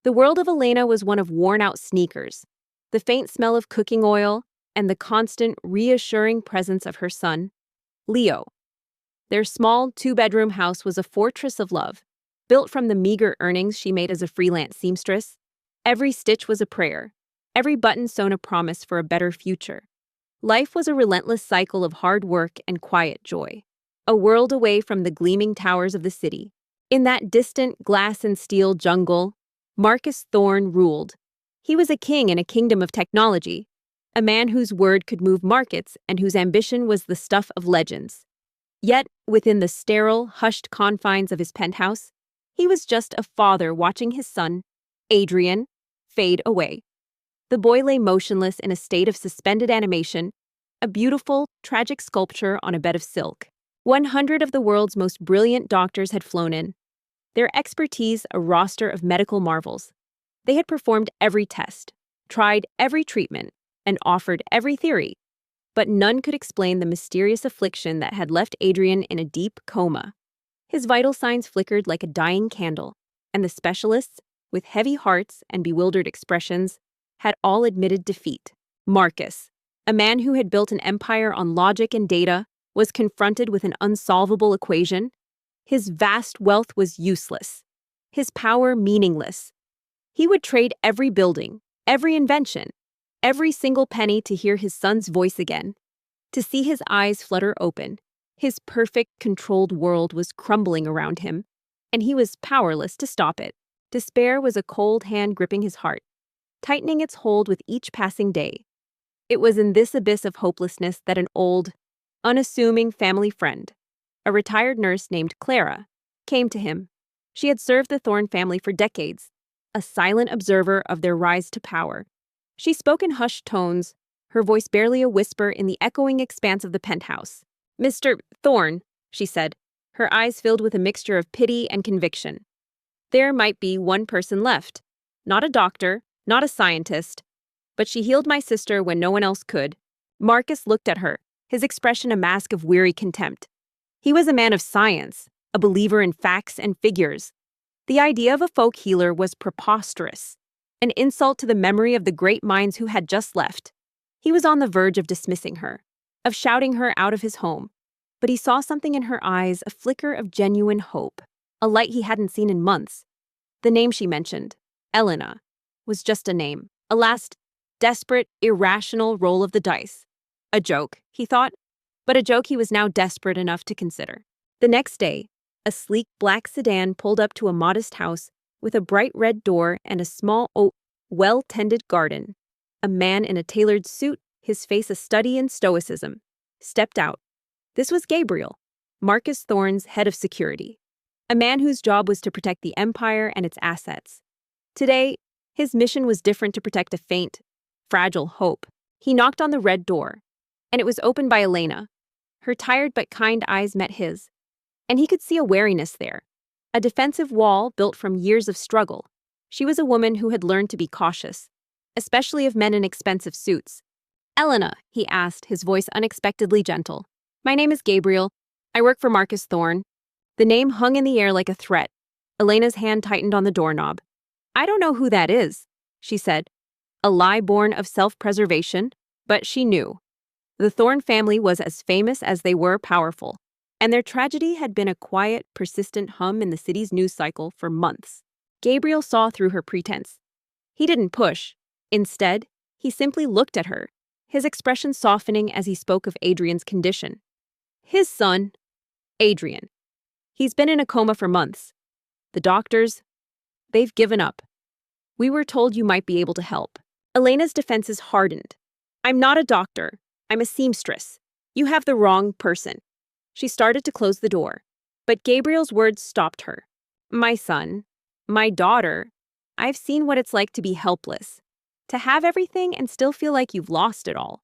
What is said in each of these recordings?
The world of Elena was one of worn-out sneakers, the faint smell of cooking oil, and the constant, reassuring presence of her son, Leo. Their small, two-bedroom house was a fortress of love, built from the meager earnings she made as a freelance seamstress. Every stitch was a prayer, every button sewn a promise for a better future. Life was a relentless cycle of hard work and quiet joy, a world away from the gleaming towers of the city. In that distant glass and steel jungle, Marcus Thorne ruled. He was a king in a kingdom of technology, a man whose word could move markets and whose ambition was the stuff of legends. Yet, within the sterile, hushed confines of his penthouse, he was just a father watching his son, Adrian, fade away. The boy lay motionless in a state of suspended animation, a beautiful, tragic sculpture on a bed of silk. 100 of the world's most brilliant doctors had flown in, their expertise a roster of medical marvels. They had performed every test, tried every treatment, and offered every theory, but none could explain the mysterious affliction that had left Adrian in a deep coma. His vital signs flickered like a dying candle, and the specialists, with heavy hearts and bewildered expressions, had all admitted defeat. Marcus, a man who had built an empire on logic and data, was confronted with an unsolvable equation. His vast wealth was useless, his power meaningless. He would trade every building, every invention, every single penny to hear his son's voice again, to see his eyes flutter open. His perfect, controlled world was crumbling around him, and he was powerless to stop it. Despair was a cold hand gripping his heart, tightening its hold with each passing day. It was in this abyss of hopelessness that an old, unassuming family friend, a retired nurse named Clara, came to him. She had served the Thorne family for decades, a silent observer of their rise to power. She spoke in hushed tones, her voice barely a whisper in the echoing expanse of the penthouse. "Mr. Thorne," she said, her eyes filled with a mixture of pity and conviction. "There might be one person left. Not a doctor, not a scientist, but she healed my sister when no one else could." Marcus looked at her, his expression a mask of weary contempt. He was a man of science, a believer in facts and figures. The idea of a folk healer was preposterous, an insult to the memory of the great minds who had just left. He was on the verge of dismissing her, of shouting her out of his home, but he saw something in her eyes, a flicker of genuine hope, a light he hadn't seen in months. The name she mentioned, Elena, was just a name, a last, desperate, irrational roll of the dice. A joke, he thought, but a joke he was now desperate enough to consider. The next day, a sleek black sedan pulled up to a modest house with a bright red door and a small, well-tended garden. A man in a tailored suit, his face a study in stoicism, stepped out. This was Gabriel, Marcus Thorne's head of security, a man whose job was to protect the empire and its assets. Today, his mission was different, to protect a faint, fragile hope. He knocked on the red door, and it was opened by Elena. Her tired but kind eyes met his, and he could see a wariness there, a defensive wall built from years of struggle. She was a woman who had learned to be cautious, especially of men in expensive suits. "Elena," he asked, his voice unexpectedly gentle. "My name is Gabriel. I work for Marcus Thorne." The name hung in the air like a threat. Elena's hand tightened on the doorknob. "I don't know who that is," she said, a lie born of self-preservation, but she knew. The Thorne family was as famous as they were powerful, and their tragedy had been a quiet, persistent hum in the city's news cycle for months. Gabriel saw through her pretense. He didn't push. Instead, he simply looked at her, his expression softening as he spoke of Adrian's condition. "His son, Adrian. He's been in a coma for months. The doctors, they've given up. We were told you might be able to help." Elena's defenses hardened. "I'm not a doctor. I'm a seamstress. You have the wrong person." She started to close the door, but Gabriel's words stopped her. "My son, my daughter, I've seen what it's like to be helpless, to have everything and still feel like you've lost it all."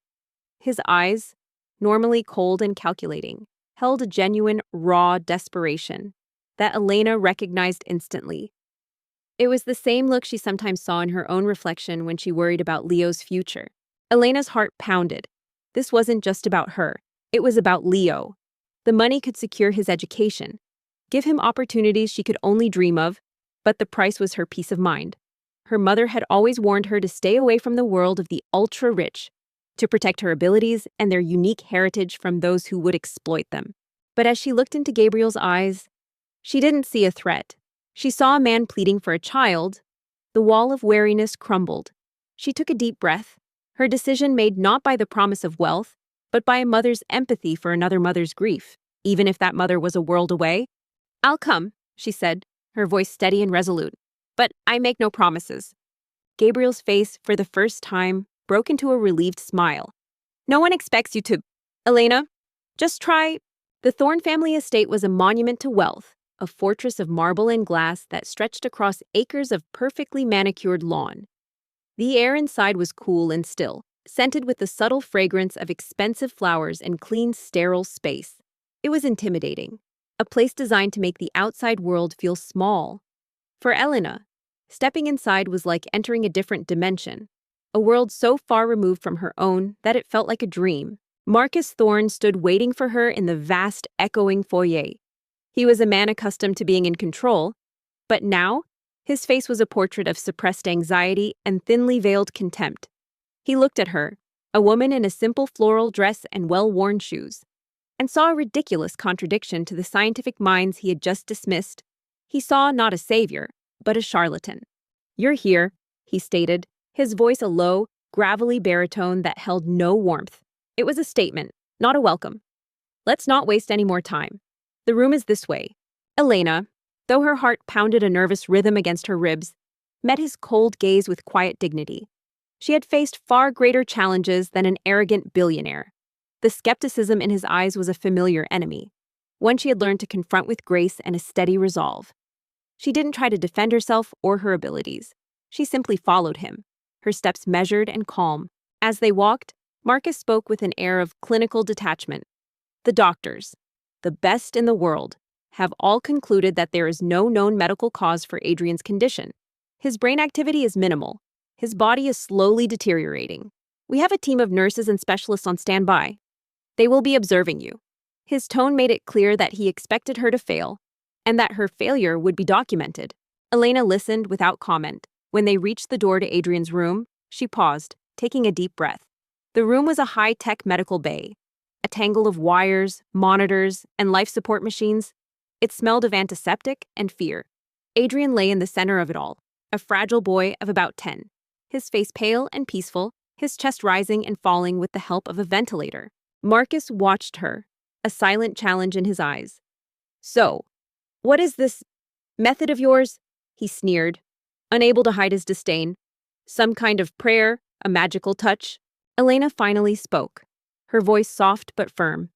His eyes, normally cold and calculating, held a genuine, raw desperation that Elena recognized instantly. It was the same look she sometimes saw in her own reflection when she worried about Leo's future. Elena's heart pounded. This wasn't just about her. It was about Leo. The money could secure his education, give him opportunities she could only dream of, but the price was her peace of mind. Her mother had always warned her to stay away from the world of the ultra-rich, to protect her abilities and their unique heritage from those who would exploit them. But as she looked into Gabriel's eyes, she didn't see a threat. She saw a man pleading for a child. The wall of wariness crumbled. She took a deep breath, her decision made not by the promise of wealth, but by a mother's empathy for another mother's grief, even if that mother was a world away. "I'll come," she said, her voice steady and resolute. "But I make no promises." Gabriel's face, for the first time, broke into a relieved smile. "No one expects you to, Elena. Just try." The Thorne family estate was a monument to wealth, a fortress of marble and glass that stretched across acres of perfectly manicured lawn. The air inside was cool and still, scented with the subtle fragrance of expensive flowers and clean, sterile space. It was intimidating, a place designed to make the outside world feel small. For Elena, stepping inside was like entering a different dimension, a world so far removed from her own that it felt like a dream. Marcus Thorne stood waiting for her in the vast, echoing foyer. He was a man accustomed to being in control, but now, his face was a portrait of suppressed anxiety and thinly veiled contempt. He looked at her, a woman in a simple floral dress and well-worn shoes, and saw a ridiculous contradiction to the scientific minds he had just dismissed. He saw not a savior, but a charlatan. "You're here," he stated, his voice a low, gravelly baritone that held no warmth. It was a statement, not a welcome. "Let's not waste any more time. The room is this way." Elena, though her heart pounded a nervous rhythm against her ribs, met his cold gaze with quiet dignity. She had faced far greater challenges than an arrogant billionaire. The skepticism in his eyes was a familiar enemy, one she had learned to confront with grace and a steady resolve. She didn't try to defend herself or her abilities. She simply followed him, her steps measured and calm. As they walked, Marcus spoke with an air of clinical detachment. "The doctors, the best in the world, have all concluded that there is no known medical cause for Adrian's condition. His brain activity is minimal. His body is slowly deteriorating. We have a team of nurses and specialists on standby. They will be observing you." His tone made it clear that he expected her to fail, and that her failure would be documented. Elena listened without comment. When they reached the door to Adrian's room, she paused, taking a deep breath. The room was a high-tech medical bay, a tangle of wires, monitors, and life support machines. It smelled of antiseptic and fear. Adrian lay in the center of it all, a fragile boy of about 10, his face pale and peaceful, his chest rising and falling with the help of a ventilator. Marcus watched her, a silent challenge in his eyes. "So, what is this method of yours?" he sneered, unable to hide his disdain. "Some kind of prayer, a magical touch?" Elena finally spoke, her voice soft but firm.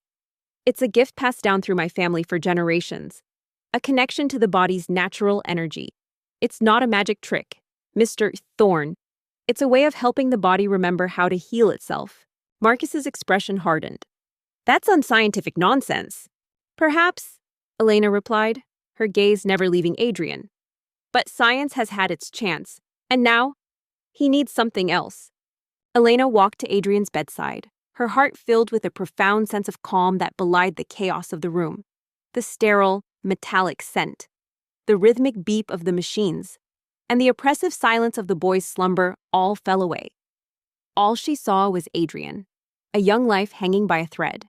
"It's a gift passed down through my family for generations, a connection to the body's natural energy. It's not a magic trick, Mr. Thorne. It's a way of helping the body remember how to heal itself." Marcus's expression hardened. "That's unscientific nonsense." "Perhaps," Elena replied, her gaze never leaving Adrian. "But science has had its chance, and now he needs something else." Elena walked to Adrian's bedside, her heart filled with a profound sense of calm that belied the chaos of the room. The sterile, metallic scent, the rhythmic beep of the machines, and the oppressive silence of the boy's slumber all fell away. All she saw was Adrian, a young life hanging by a thread.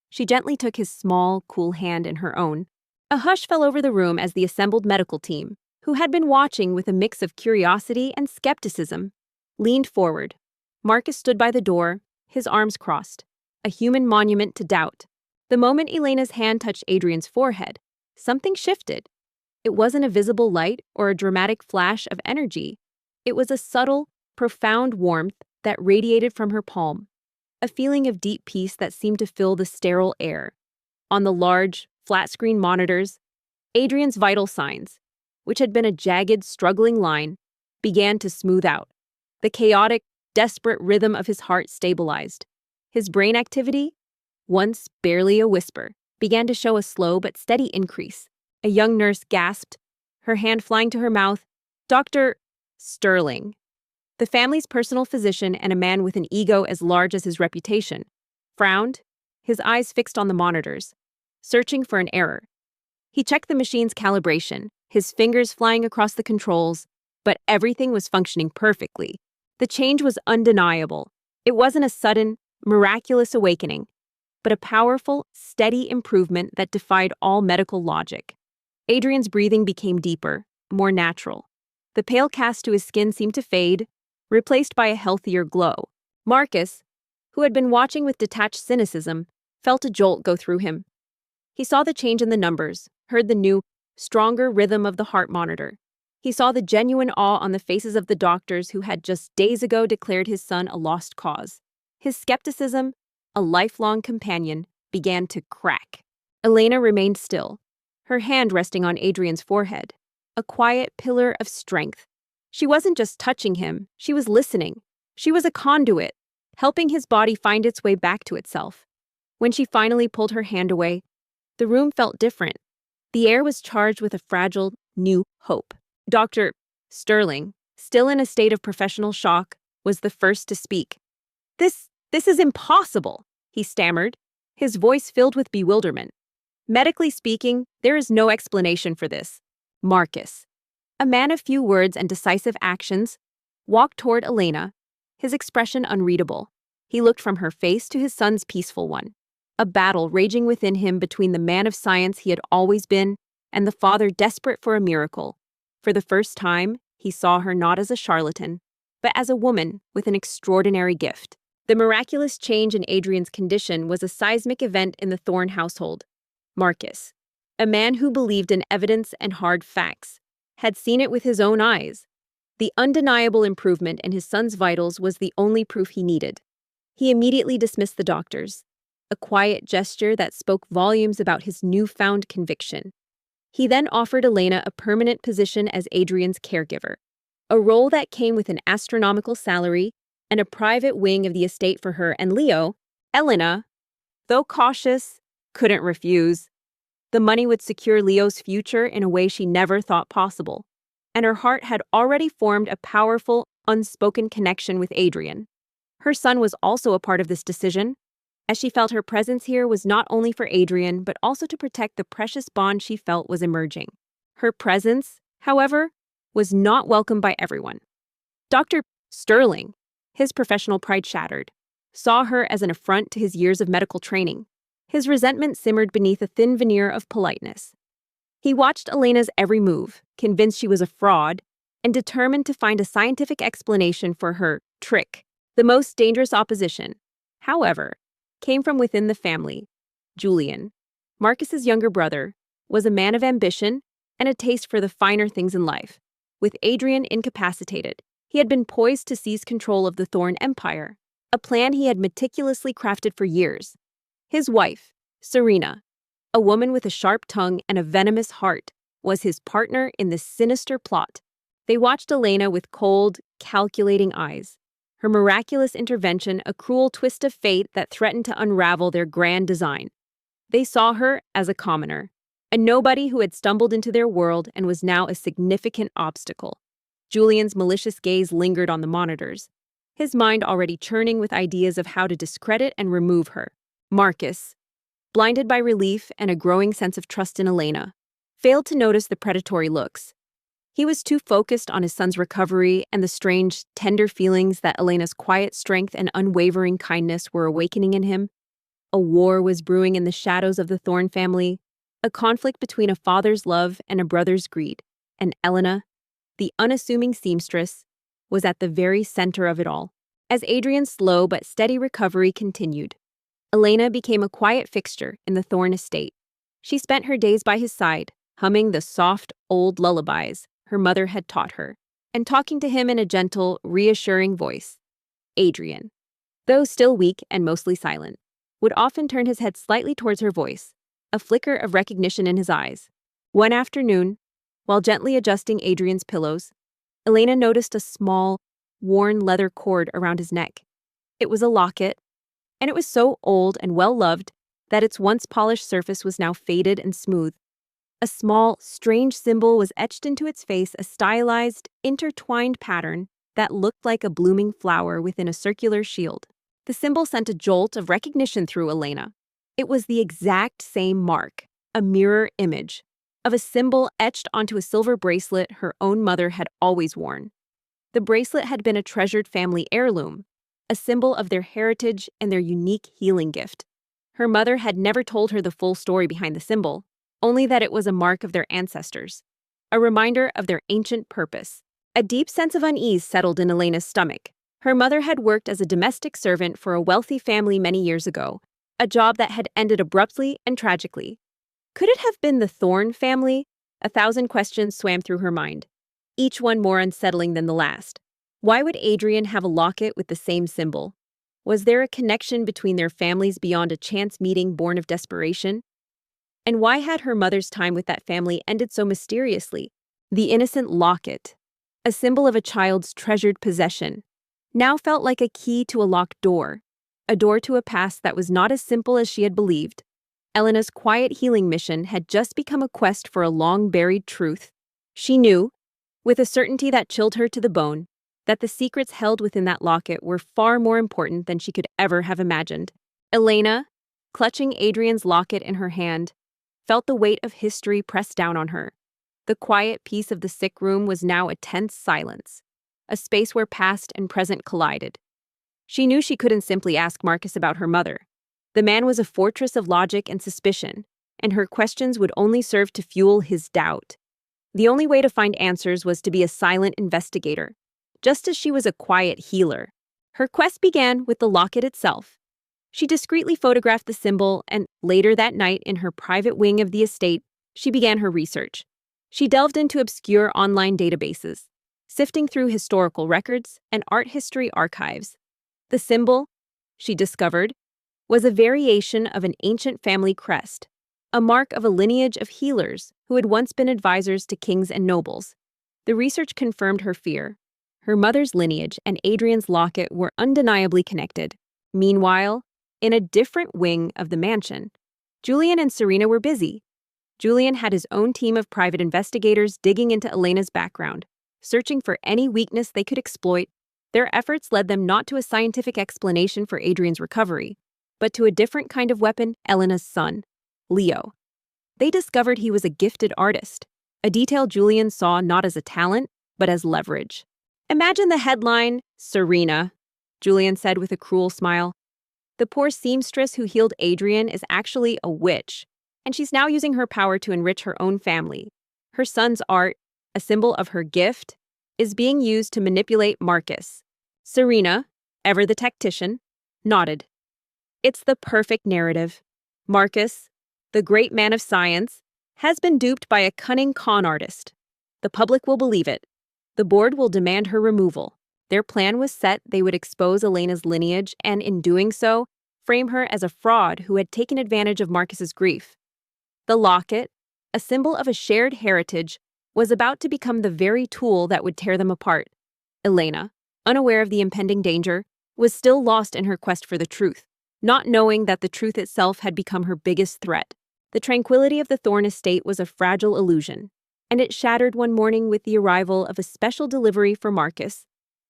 She gently took his small, cool hand in her own. A hush fell over the room as the assembled medical team, who had been watching with a mix of curiosity and skepticism, leaned forward. Marcus stood by the door, his arms crossed, a human monument to doubt. The moment Elena's hand touched Adrian's forehead, something shifted. It wasn't a visible light or a dramatic flash of energy. It was a subtle, profound warmth that radiated from her palm, a feeling of deep peace that seemed to fill the sterile air. On the large, flat-screen monitors, Adrian's vital signs, which had been a jagged, struggling line, began to smooth out. The chaotic, desperate rhythm of his heart stabilized. His brain activity, once barely a whisper, began to show a slow but steady increase. A young nurse gasped, her hand flying to her mouth. "Dr. Sterling," the family's personal physician and a man with an ego as large as his reputation, frowned, his eyes fixed on the monitors, searching for an error. He checked the machine's calibration, his fingers flying across the controls, but everything was functioning perfectly. The change was undeniable. It wasn't a sudden, miraculous awakening, but a powerful, steady improvement that defied all medical logic. Adrian's breathing became deeper, more natural. The pale cast to his skin seemed to fade, replaced by a healthier glow. Marcus, who had been watching with detached cynicism, felt a jolt go through him. He saw the change in the numbers, heard the new, stronger rhythm of the heart monitor. He saw the genuine awe on the faces of the doctors who had just days ago declared his son a lost cause. His skepticism, a lifelong companion, began to crack. Elena remained still, her hand resting on Adrian's forehead, a quiet pillar of strength. She wasn't just touching him, she was listening. She was a conduit, helping his body find its way back to itself. When she finally pulled her hand away, the room felt different. The air was charged with a fragile, new hope. Dr. Sterling, still in a state of professional shock, was the first to speak. This is impossible, he stammered, his voice filled with bewilderment. Medically speaking, there is no explanation for this. Marcus, a man of few words and decisive actions, walked toward Elena, his expression unreadable. He looked from her face to his son's peaceful one, a battle raging within him between the man of science he had always been and the father desperate for a miracle. For the first time, he saw her not as a charlatan, but as a woman with an extraordinary gift. The miraculous change in Adrian's condition was a seismic event in the Thorne household. Marcus, a man who believed in evidence and hard facts, had seen it with his own eyes. The undeniable improvement in his son's vitals was the only proof he needed. He immediately dismissed the doctors, a quiet gesture that spoke volumes about his newfound conviction. He then offered Elena a permanent position as Adrian's caregiver, a role that came with an astronomical salary and a private wing of the estate for her and Leo. Elena, though cautious, couldn't refuse. The money would secure Leo's future in a way she never thought possible, and her heart had already formed a powerful, unspoken connection with Adrian. Her son was also a part of this decision, as she felt her presence here was not only for Adrian but also to protect the precious bond she felt was emerging. Her presence, however, was not welcomed by everyone. Dr. Sterling, his professional pride shattered, saw her as an affront to his years of medical training. His resentment simmered beneath a thin veneer of politeness. He watched Elena's every move, convinced she was a fraud, and determined to find a scientific explanation for her trick. The most dangerous opposition, however, came from within the family. Julian, Marcus's younger brother, was a man of ambition and a taste for the finer things in life. With Adrian incapacitated, he had been poised to seize control of the Thorne Empire, a plan he had meticulously crafted for years. His wife, Serena, a woman with a sharp tongue and a venomous heart, was his partner in this sinister plot. They watched Elena with cold, calculating eyes. Her miraculous intervention a cruel twist of fate that threatened to unravel their grand design. They saw her as a commoner, a nobody who had stumbled into their world and was now a significant obstacle. Julian's malicious gaze lingered on the monitors, his mind already churning with ideas of how to discredit and remove her. Marcus, blinded by relief and a growing sense of trust in Elena, failed to notice the predatory looks. He was too focused on his son's recovery and the strange, tender feelings that Elena's quiet strength and unwavering kindness were awakening in him. A war was brewing in the shadows of the Thorne family, a conflict between a father's love and a brother's greed, and Elena, the unassuming seamstress, was at the very center of it all. As Adrian's slow but steady recovery continued, Elena became a quiet fixture in the Thorne estate. She spent her days by his side, humming the soft, old lullabies her mother had taught her, and talking to him in a gentle, reassuring voice. Adrian, though still weak and mostly silent, would often turn his head slightly towards her voice, a flicker of recognition in his eyes. One afternoon, while gently adjusting Adrian's pillows, Elena noticed a small, worn leather cord around his neck. It was a locket, and it was so old and well-loved that its once polished surface was now faded and smooth. A small, strange symbol was etched into its face, a stylized, intertwined pattern that looked like a blooming flower within a circular shield. The symbol sent a jolt of recognition through Elena. It was the exact same mark, a mirror image, of a symbol etched onto a silver bracelet her own mother had always worn. The bracelet had been a treasured family heirloom, a symbol of their heritage and their unique healing gift. Her mother had never told her the full story behind the symbol, only that it was a mark of their ancestors, a reminder of their ancient purpose. A deep sense of unease settled in Elena's stomach. Her mother had worked as a domestic servant for a wealthy family many years ago, a job that had ended abruptly and tragically. Could it have been the Thorne family? 1,000 questions swam through her mind, each one more unsettling than the last. Why would Adrian have a locket with the same symbol? Was there a connection between their families beyond a chance meeting born of desperation? And why had her mother's time with that family ended so mysteriously? The innocent locket, a symbol of a child's treasured possession, now felt like a key to a locked door, a door to a past that was not as simple as she had believed. Elena's quiet healing mission had just become a quest for a long-buried truth. She knew, with a certainty that chilled her to the bone, that the secrets held within that locket were far more important than she could ever have imagined. Elena, clutching Adrian's locket in her hand, felt the weight of history press down on her. The quiet peace of the sick room was now a tense silence, a space where past and present collided. She knew she couldn't simply ask Marcus about her mother. The man was a fortress of logic and suspicion, and her questions would only serve to fuel his doubt. The only way to find answers was to be a silent investigator, just as she was a quiet healer. Her quest began with the locket itself. She discreetly photographed the symbol, and later that night, in her private wing of the estate, she began her research. She delved into obscure online databases, sifting through historical records and art history archives. The symbol, she discovered, was a variation of an ancient family crest, a mark of a lineage of healers who had once been advisors to kings and nobles. The research confirmed her fear. Her mother's lineage and Adrian's locket were undeniably connected. Meanwhile, in a different wing of the mansion, Julian and Serena were busy. Julian had his own team of private investigators digging into Elena's background, searching for any weakness they could exploit. Their efforts led them not to a scientific explanation for Adrian's recovery, but to a different kind of weapon: Elena's son, Leo. They discovered he was a gifted artist, a detail Julian saw not as a talent, but as leverage. "Imagine the headline, Serena," Julian said with a cruel smile. "The poor seamstress who healed Adrian is actually a witch, and she's now using her power to enrich her own family. Her son's art, a symbol of her gift, is being used to manipulate Marcus." Serena, ever the tactician, nodded. "It's the perfect narrative. Marcus, the great man of science, has been duped by a cunning con artist. The public will believe it. The board will demand her removal. Their plan was set: they would expose Elena's lineage and, in doing so, frame her as a fraud who had taken advantage of Marcus's grief. The locket, a symbol of a shared heritage, was about to become the very tool that would tear them apart. Elena, unaware of the impending danger, was still lost in her quest for the truth, not knowing that the truth itself had become her biggest threat. The tranquility of the Thorne estate was a fragile illusion, and it shattered one morning with the arrival of a special delivery for Marcus.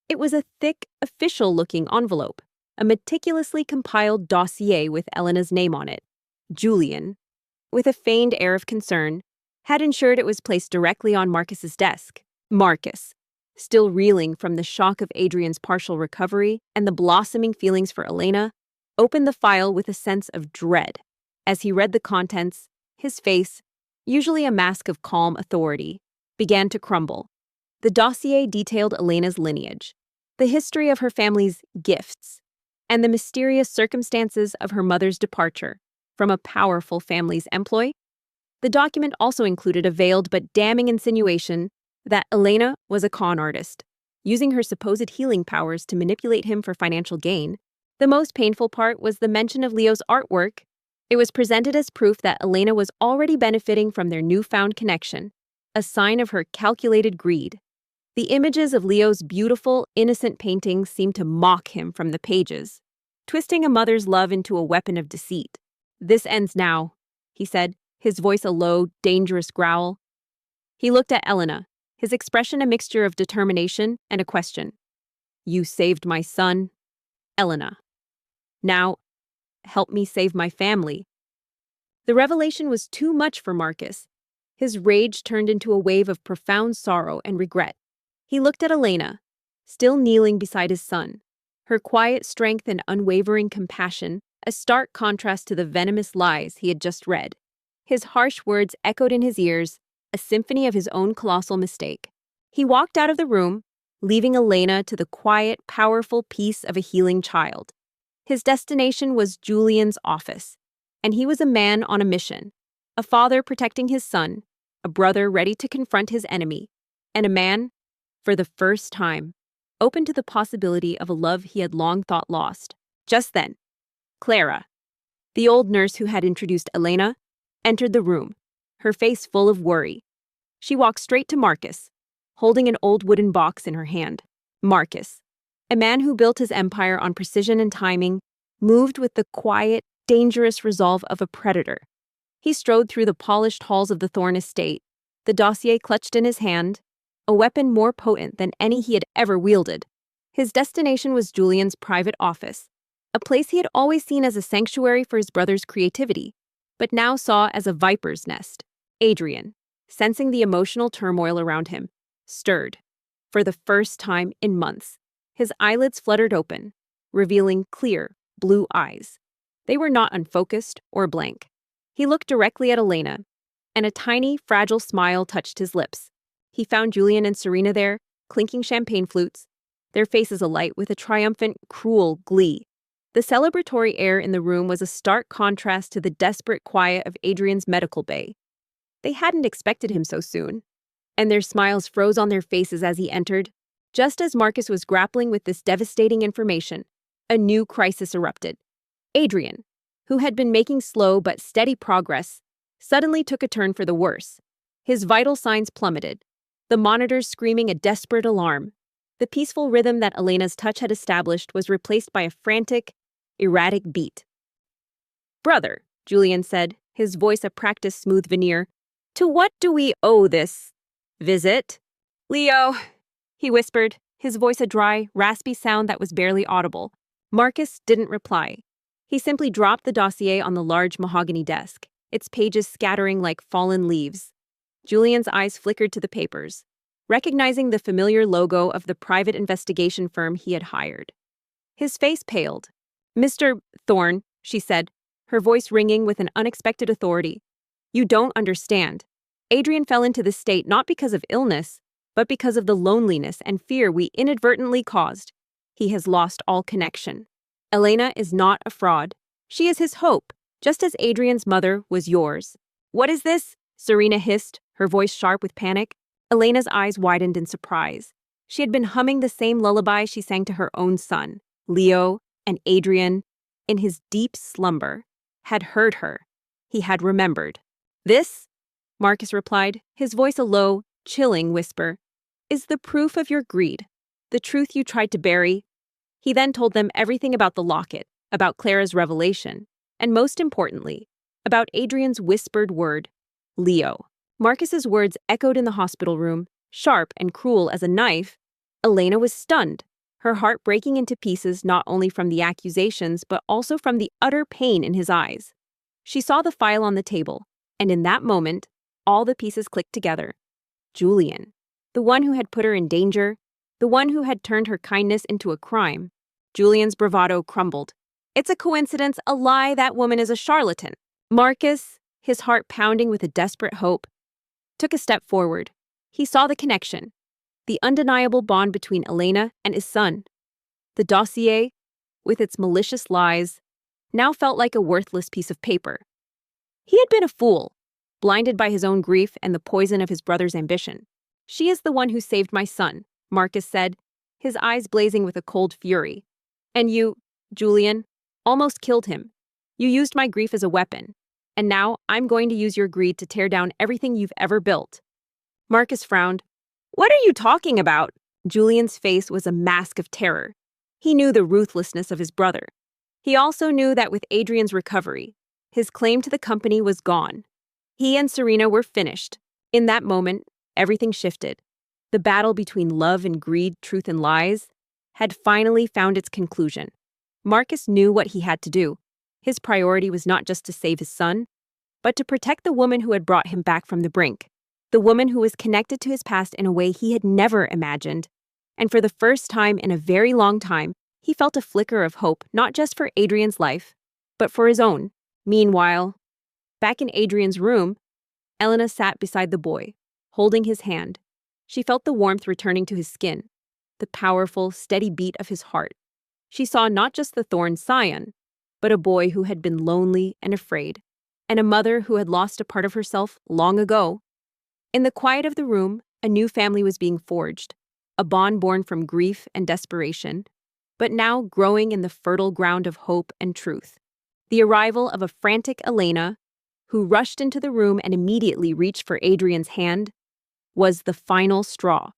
It was a thick, official-looking envelope, a meticulously compiled dossier with Elena's name on it. Julian, with a feigned air of concern, had ensured it was placed directly on Marcus's desk. Marcus, still reeling from the shock of Adrian's partial recovery and the blossoming feelings for Elena, opened the file with a sense of dread. As he read the contents, his face, usually a mask of calm authority, began to crumble. The dossier detailed Elena's lineage, the history of her family's gifts, and the mysterious circumstances of her mother's departure from a powerful family's employ. The document also included a veiled but damning insinuation that Elena was a con artist, using her supposed healing powers to manipulate him for financial gain. The most painful part was the mention of Leo's artwork. It was presented as proof that Elena was already benefiting from their newfound connection, a sign of her calculated greed. The images of Leo's beautiful, innocent paintings seemed to mock him from the pages, twisting a mother's love into a weapon of deceit. "This ends now," he said, his voice a low, dangerous growl. He looked at Elena, his expression a mixture of determination and a question. "You saved my son, Elena. Now, help me save my family." The revelation was too much for Marcus. His rage turned into a wave of profound sorrow and regret. He looked at Elena, still kneeling beside his son. Her quiet strength and unwavering compassion, a stark contrast to the venomous lies he had just read. His harsh words echoed in his ears, a symphony of his own colossal mistake. He walked out of the room, leaving Elena to the quiet, powerful peace of a healing child. His destination was Julian's office, and he was a man on a mission, a father protecting his son, a brother ready to confront his enemy, and a man, for the first time, open to the possibility of a love he had long thought lost. Just then, Clara, the old nurse who had introduced Elena, entered the room, her face full of worry. She walked straight to Marcus, holding an old wooden box in her hand. Marcus, a man who built his empire on precision and timing, moved with the quiet, dangerous resolve of a predator. He strode through the polished halls of the Thorne estate, the dossier clutched in his hand, a weapon more potent than any he had ever wielded. His destination was Julian's private office, a place he had always seen as a sanctuary for his brother's creativity, but now saw as a viper's nest. Adrian, sensing the emotional turmoil around him, stirred. For the first time in months, his eyelids fluttered open, revealing clear, blue eyes. They were not unfocused or blank. He looked directly at Elena, and a tiny, fragile smile touched his lips. He found Julian and Serena there, clinking champagne flutes, their faces alight with a triumphant, cruel glee. The celebratory air in the room was a stark contrast to the desperate quiet of Adrian's medical bay. They hadn't expected him so soon, and their smiles froze on their faces as he entered. Just as Marcus was grappling with this devastating information, a new crisis erupted. Adrian, who had been making slow but steady progress, suddenly took a turn for the worse. His vital signs plummeted, the monitors screaming a desperate alarm. The peaceful rhythm that Elena's touch had established was replaced by a frantic, erratic beat. "Brother," Julian said, his voice a practiced smooth veneer, "to what do we owe this visit?" "Leo," he whispered, his voice a dry, raspy sound that was barely audible. Marcus didn't reply. He simply dropped the dossier on the large mahogany desk, its pages scattering like fallen leaves. Julian's eyes flickered to the papers, recognizing the familiar logo of the private investigation firm he had hired. His face paled. "Mr. Thorne," she said, her voice ringing with an unexpected authority, "you don't understand. Adrian fell into this state not because of illness, but because of the loneliness and fear we inadvertently caused. He has lost all connection. Elena is not a fraud. She is his hope, just as Adrian's mother was yours." "What is this?" Serena hissed, her voice sharp with panic. Elena's eyes widened in surprise. She had been humming the same lullaby she sang to her own son, Leo, and Adrian, in his deep slumber, had heard her. He had remembered. "This," Marcus replied, his voice a low, chilling whisper, "is the proof of your greed, the truth you tried to bury." He then told them everything about the locket, about Clara's revelation, and most importantly, about Adrian's whispered word, Leo. Marcus's words echoed in the hospital room, sharp and cruel as a knife. Elena was stunned, her heart breaking into pieces not only from the accusations but also from the utter pain in his eyes. She saw the file on the table, and in that moment, all the pieces clicked together. Julian, the one who had put her in danger, the one who had turned her kindness into a crime. Julian's bravado crumbled. "It's a coincidence, a lie, that woman is a charlatan." Marcus, his heart pounding with a desperate hope, took a step forward. He saw the connection, the undeniable bond between Elena and his son. The dossier, with its malicious lies, now felt like a worthless piece of paper. He had been a fool, blinded by his own grief and the poison of his brother's ambition. "She is the one who saved my son," Marcus said, his eyes blazing with a cold fury. "And you, Julian, almost killed him. You used my grief as a weapon. And now I'm going to use your greed to tear down everything you've ever built." Marcus frowned. "What are you talking about?" Julian's face was a mask of terror. He knew the ruthlessness of his brother. He also knew that with Adrian's recovery, his claim to the company was gone. He and Serena were finished. In that moment, everything shifted. The battle between love and greed, truth and lies, had finally found its conclusion. Marcus knew what he had to do. His priority was not just to save his son, but to protect the woman who had brought him back from the brink. the woman who was connected to his past in a way he had never imagined. And for the first time in a very long time, he felt a flicker of hope, not just for Adrian's life, but for his own. Meanwhile, back in Adrian's room, Elena sat beside the boy, holding his hand. She felt the warmth returning to his skin, the powerful, steady beat of his heart. She saw not just the Thorn scion, but a boy who had been lonely and afraid, and a mother who had lost a part of herself long ago. In the quiet of the room, a new family was being forged, a bond born from grief and desperation, but now growing in the fertile ground of hope and truth. The arrival of a frantic Elena, who rushed into the room and immediately reached for Adrian's hand, was the final straw.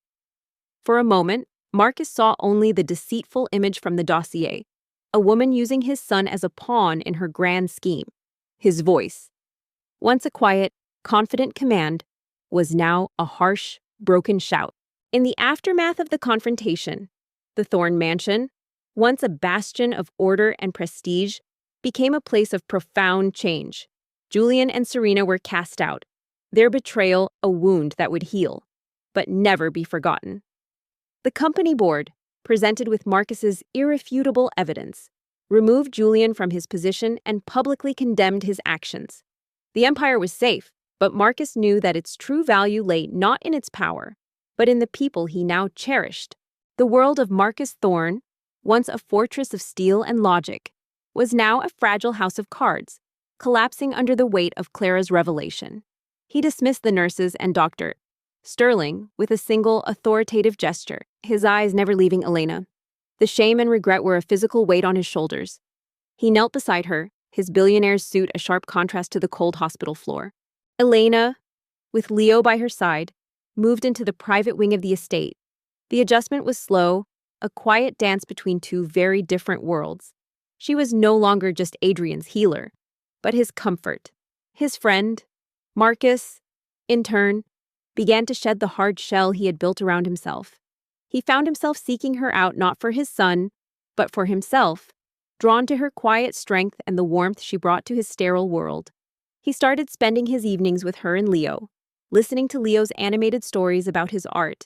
For a moment, Marcus saw only the deceitful image from the dossier, a woman using his son as a pawn in her grand scheme. His voice, once a quiet, confident command, was now a harsh, broken shout. In the aftermath of the confrontation, the Thorn mansion, once a bastion of order and prestige, became a place of profound change. Julian and Serena were cast out, their betrayal a wound that would heal, but never be forgotten. The company board, presented with Marcus's irrefutable evidence, removed Julian from his position and publicly condemned his actions. The empire was safe, but Marcus knew that its true value lay not in its power, but in the people he now cherished. The world of Marcus Thorn, once a fortress of steel and logic, was now a fragile house of cards, collapsing under the weight of Clara's revelation. He dismissed the nurses and Dr. Sterling with a single authoritative gesture, his eyes never leaving Elena. The shame and regret were a physical weight on his shoulders. He knelt beside her, his billionaire's suit a sharp contrast to the cold hospital floor. Elena, with Leo by her side, moved into the private wing of the estate. The adjustment was slow, a quiet dance between two very different worlds. She was no longer just Adrian's healer, but his comfort. His friend, Marcus, in turn, began to shed the hard shell he had built around himself. He found himself seeking her out not for his son, but for himself, drawn to her quiet strength and the warmth she brought to his sterile world. He started spending his evenings with her and Leo, listening to Leo's animated stories about his art,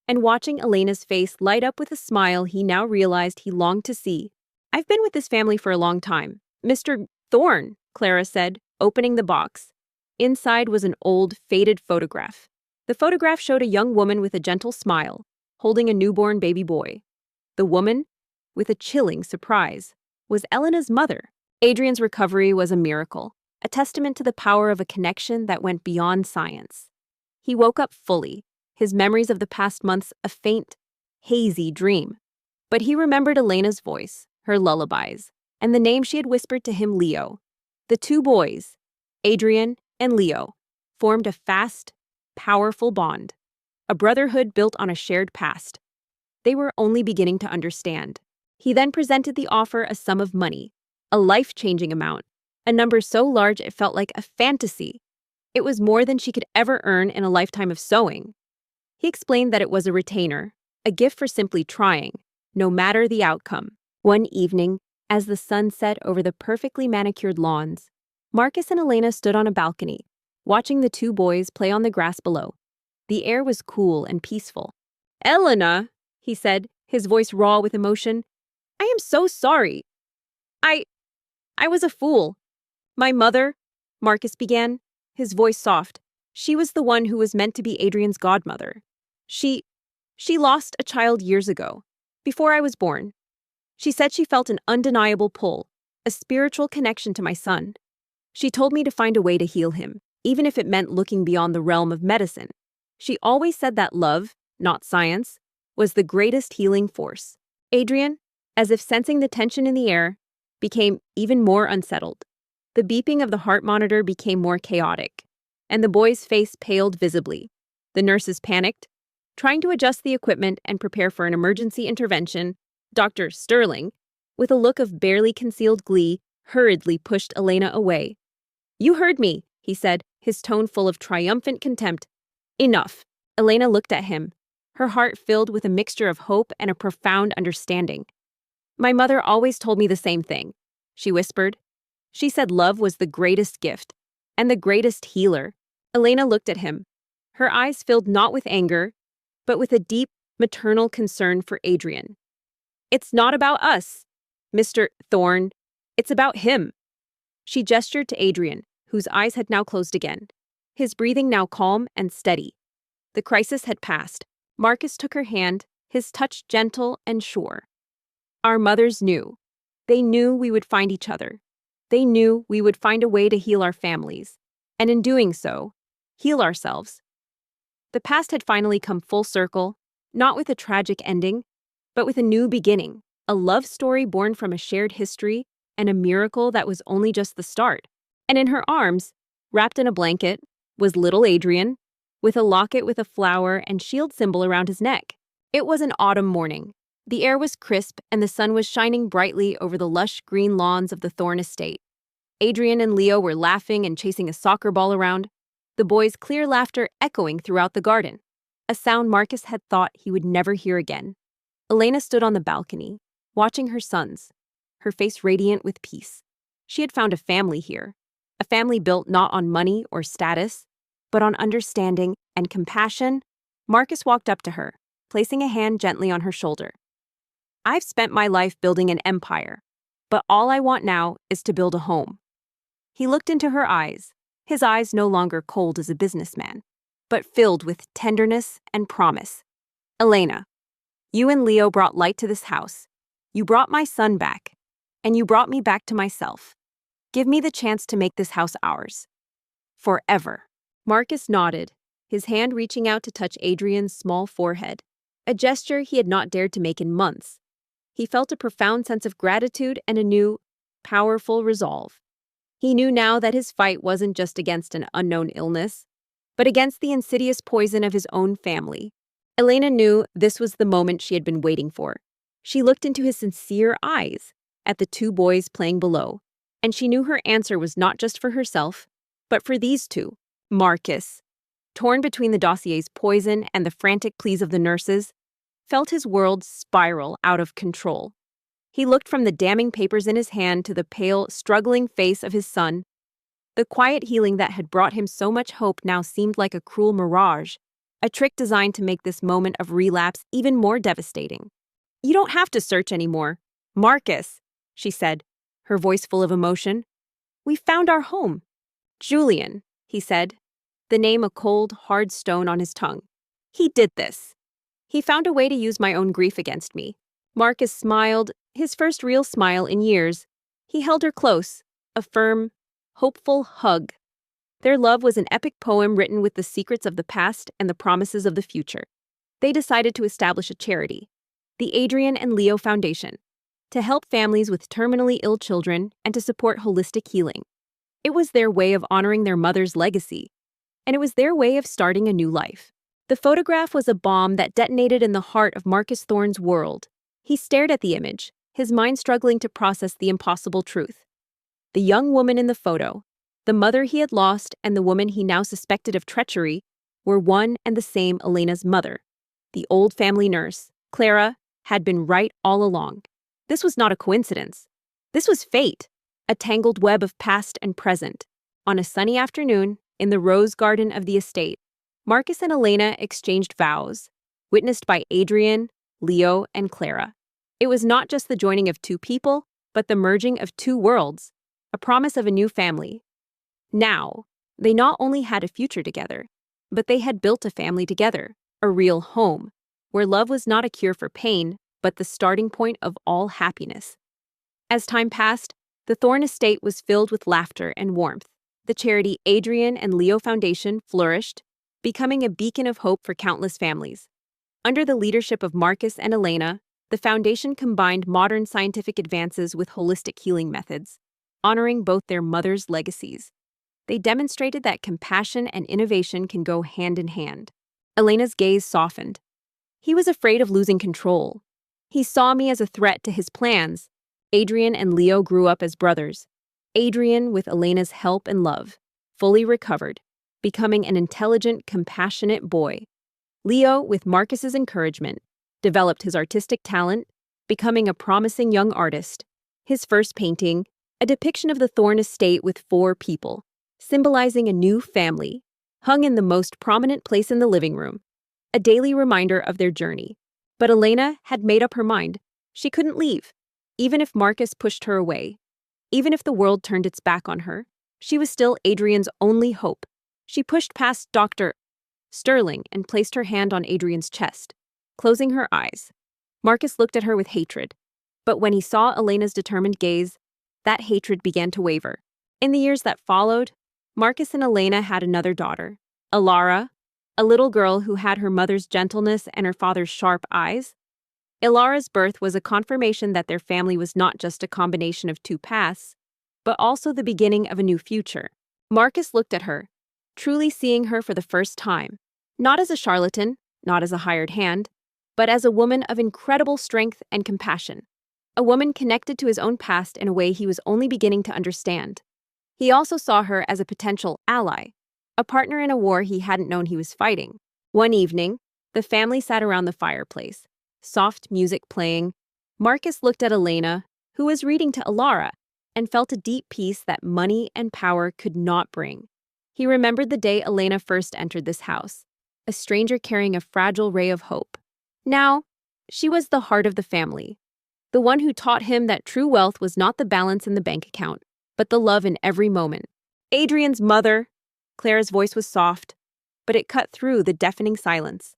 and watching Elena's face light up with a smile he now realized he longed to see. "I've been with this family for a long time. Mr. Thorn," Clara said, opening the box. Inside was an old, faded photograph. The photograph showed a young woman with a gentle smile, holding a newborn baby boy. The woman, with a chilling surprise, was Elena's mother. Adrian's recovery was a miracle, a testament to the power of a connection that went beyond science. He woke up fully, his memories of the past months a faint, hazy dream. But he remembered Elena's voice, her lullabies, and the name she had whispered to him, Leo. The two boys, Adrian and Leo, formed a fast, powerful bond, a brotherhood built on a shared past. They were only beginning to understand. He then presented the offer a sum of money, a life-changing amount, a number so large it felt like a fantasy. It was more than she could ever earn in a lifetime of sewing. He explained that it was a retainer, a gift for simply trying, no matter the outcome. One evening, as the sun set over the perfectly manicured lawns, Marcus and Elena stood on a balcony, watching the two boys play on the grass below. The air was cool and peaceful. "Elena," he said, his voice raw with emotion, "I am so sorry. I was a fool. My mother," Marcus began, his voice soft. "She was the one who was meant to be Adrian's godmother. She lost a child years ago, before I was born. She said she felt an undeniable pull, a spiritual connection to my son. She told me to find a way to heal him, even if it meant looking beyond the realm of medicine. She always said that love, not science, was the greatest healing force." Adrian, as if sensing the tension in the air, became even more unsettled. The beeping of the heart monitor became more chaotic, and the boy's face paled visibly. The nurses panicked, trying to adjust the equipment and prepare for an emergency intervention. Dr. Sterling, with a look of barely concealed glee, hurriedly pushed Elena away. "You heard me," he said, his tone full of triumphant contempt. "Enough." Elena looked at him, her heart filled with a mixture of hope and a profound understanding. "My mother always told me the same thing," she whispered. "She said love was the greatest gift, and the greatest healer." Elena looked at him, Her eyes filled not with anger, but with a deep maternal concern for Adrian. "It's not about us, Mr. Thorne. It's about him." She gestured to Adrian, whose eyes had now closed again, his breathing now calm and steady. The crisis had passed. Marcus took her hand, his touch gentle and sure. "Our mothers knew. They knew we would find each other. They knew we would find a way to heal our families, and in doing so, heal ourselves." The past had finally come full circle, not with a tragic ending, but with a new beginning, a love story born from a shared history and a miracle that was only just the start. And in her arms, wrapped in a blanket, was little Adrian, with a locket with a flower and shield symbol around his neck. It was an autumn morning. The air was crisp and the sun was shining brightly over the lush green lawns of the Thorne estate. Adrian and Leo were laughing and chasing a soccer ball around, the boys' clear laughter echoing throughout the garden, a sound Marcus had thought he would never hear again. Elena stood on the balcony, watching her sons, her face radiant with peace. She had found a family here, a family built not on money or status, but on understanding and compassion. Marcus walked up to her, placing a hand gently on her shoulder. "I've spent my life building an empire, but all I want now is to build a home." He looked into her eyes, his eyes no longer cold as a businessman, but filled with tenderness and promise. "Elena, you and Leo brought light to this house. You brought my son back, and you brought me back to myself. Give me the chance to make this house ours. Forever." Marcus nodded, his hand reaching out to touch Adrian's small forehead, a gesture he had not dared to make in months. He felt a profound sense of gratitude and a new, powerful resolve. He knew now that his fight wasn't just against an unknown illness, but against the insidious poison of his own family. Elena knew this was the moment she had been waiting for. She looked into his sincere eyes at the two boys playing below, and she knew her answer was not just for herself, but for these two. Marcus, torn between the dossier's poison and the frantic pleas of the nurses, felt his world spiral out of control. He looked from the damning papers in his hand to the pale, struggling face of his son. The quiet healing that had brought him so much hope now seemed like a cruel mirage, a trick designed to make this moment of relapse even more devastating. "You don't have to search anymore, Marcus," she said, her voice full of emotion. "We found our home." "Julian," he said, the name a cold, hard stone on his tongue. "He did this. He found a way to use my own grief against me." Marcus smiled, his first real smile in years. He held her close, a firm, hopeful hug. Their love was an epic poem written with the secrets of the past and the promises of the future. They decided to establish a charity, the Adrian and Leo Foundation, to help families with terminally ill children and to support holistic healing. It was their way of honoring their mother's legacy, and it was their way of starting a new life. The photograph was a bomb that detonated in the heart of Marcus Thorne's world. He stared at the image, his mind struggling to process the impossible truth. The young woman in the photo, the mother he had lost, and the woman he now suspected of treachery were one and the same Elena's mother. The old family nurse, Clara, had been right all along. This was not a coincidence. This was fate, a tangled web of past and present. On a sunny afternoon, in the rose garden of the estate, Marcus and Elena exchanged vows, witnessed by Adrian, Leo, and Clara. It was not just the joining of two people, but the merging of two worlds, a promise of a new family. Now, they not only had a future together, but they had built a family together, a real home, where love was not a cure for pain, but the starting point of all happiness. As time passed, the Thorne estate was filled with laughter and warmth. The charity Adrian and Leo Foundation flourished, becoming a beacon of hope for countless families. Under the leadership of Marcus and Elena, the foundation combined modern scientific advances with holistic healing methods, honoring both their mothers' legacies. They demonstrated that compassion and innovation can go hand in hand. Elena's gaze softened. He was afraid of losing control. He saw me as a threat to his plans. Adrian and Leo grew up as brothers. Adrian, with Elena's help and love, fully recovered, becoming an intelligent, compassionate boy. Leo, with Marcus's encouragement, developed his artistic talent, becoming a promising young artist. His first painting, a depiction of the Thorne estate with 4 people, symbolizing a new family, hung in the most prominent place in the living room, a daily reminder of their journey. But Elena had made up her mind. She couldn't leave. Even if Marcus pushed her away, even if the world turned its back on her, she was still Adrian's only hope. She pushed past Dr. Sterling and placed her hand on Adrian's chest, closing her eyes. Marcus looked at her with hatred. But when he saw Elena's determined gaze, that hatred began to waver. In the years that followed, Marcus and Elena had another daughter, Ilara, a little girl who had her mother's gentleness and her father's sharp eyes. Ilara's birth was a confirmation that their family was not just a combination of two paths, but also the beginning of a new future. Marcus looked at her, truly seeing her for the first time, not as a charlatan, not as a hired hand, but as a woman of incredible strength and compassion. A woman connected to his own past in a way he was only beginning to understand. He also saw her as a potential ally, a partner in a war he hadn't known he was fighting. One evening, the family sat around the fireplace, soft music playing. Marcus looked at Elena, who was reading to Ilara, and felt a deep peace that money and power could not bring. He remembered the day Elena first entered this house, a stranger carrying a fragile ray of hope. Now, she was the heart of the family, the one who taught him that true wealth was not the balance in the bank account, but the love in every moment. Adrian's mother. Clara's voice was soft, but it cut through the deafening silence.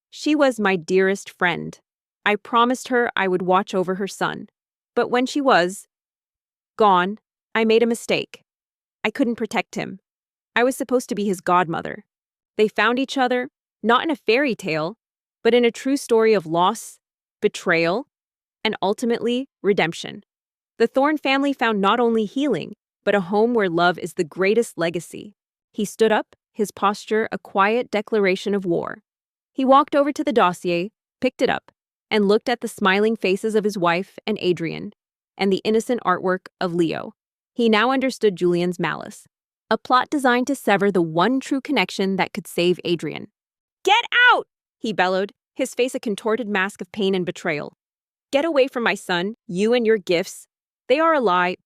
She was my dearest friend. I promised her I would watch over her son. But when she was gone, I made a mistake. I couldn't protect him. I was supposed to be his godmother. They found each other, not in a fairy tale, but in a true story of loss, betrayal, and ultimately, redemption. The Thorne family found not only healing, but a home where love is the greatest legacy. He stood up, his posture a quiet declaration of war. He walked over to the dossier, picked it up, and looked at the smiling faces of his wife and Adrian, and the innocent artwork of Leo. He now understood Julian's malice, a plot designed to sever the one true connection that could save Adrian. "Get out!" he bellowed, his face a contorted mask of pain and betrayal. "Get away from my son, you and your gifts. They are a lie,